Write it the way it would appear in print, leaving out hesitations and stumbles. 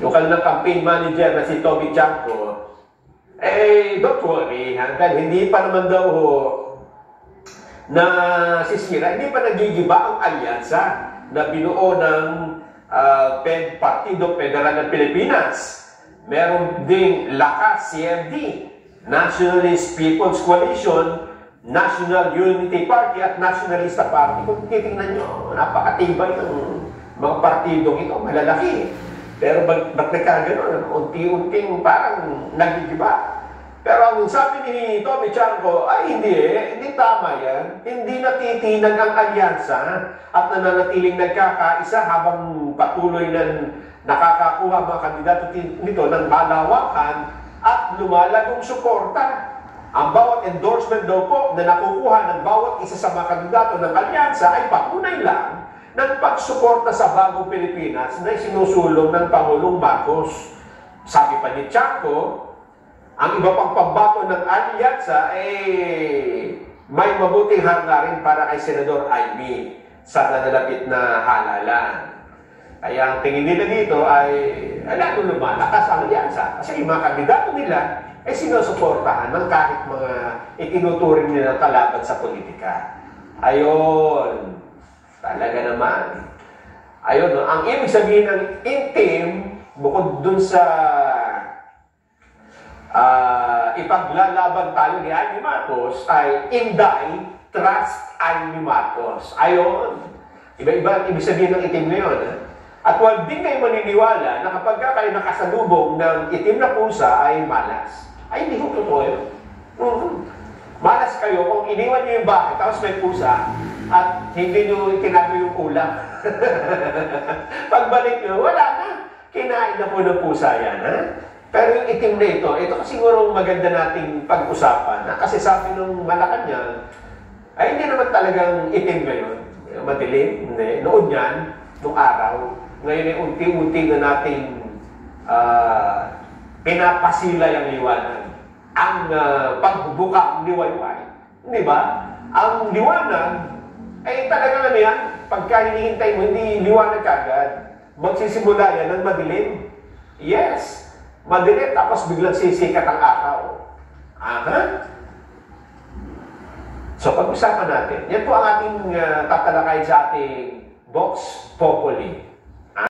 yung kanilang campaign manager na si Tommy Chanco, don't worry, hanggang hindi pa naman daw na sisira, hindi pa nagigiba ang alyansa na binuo ng Partido Federal ng Pilipinas. Meron ding Lakas, CFD, Nationalist People's Coalition, National Unity Party at Nationalista Party. Kung titingnan nyo, napakatibay ng mga partidong ito, malalaki. Pero ba't nagkagano'n? Unti-unting parang nagigiba. Pero ang sabi ni Tommy Chanco, ay hindi tama yan. Hindi natitinag ang alyansa at nananatiling nagkakaisa habang patuloy na nakakakuha mga kandidato nito ng malawakan at lumalagong suporta. Ang bawat endorsement daw po na nakukuha ng bawat isa sa mga kandidato ng alyansa ay patunay lang ng pagsuporta sa bagong Pilipinas na sinusulong ng Pangulong Marcos. Sabi pa ni Chanco, ang iba pang pambato ng alyansa ay may mabuting hangarin para kay Senador Amy sa nanalapit na halalan. Kaya ang tingin nila dito ay lalo lumalakas ang alyansa. Kasi yung mga kandidato nila ay sinusuportahan ng kahit mga itinuturing nila kalaban sa politika. Ayun. Talaga naman. Ayun, no? Ang ibig sabihin ng intim, bukod dun sa ipaglalaban tayo ni Amy Marcos, ay Inday, trust Amy Marcos. Ayun. Iba-iba ang ibig sabihin ng itim ngayon. At huwag din kayo maniniwala na kapag kayo nakasalubong ng itim na pusa ay malas. Ay, hindi ko totoo yun. Malas kayo kung iniwan nyo yung bahay, tapos may pusa, at hindi nyo itinago yung ulam. Pagbalik nyo, wala na. Kinain na po ng pusa yan, ha? Pero yung itim na ito siguro maganda nating pag-usapan. Ha? Kasi sabi nung Malacanang, ay hindi naman talagang itim ngayon. Madilim, hindi. Noon yan, nung araw, ngayon ay unti-unti na nating pinapasila yung liwanag. Ang pagbubukang liwayway. Di ba? Ang liwanag, ay talagang ano yan, pagka hinihintay mo, hindi liwanag kagad. Magsisimula yan ng madilim. Yes. Madilim, tapos biglang sisikat ang araw. Aha. So, pag-usapan natin. Yan po ang ating tatalakayin sa ating Vox Populi.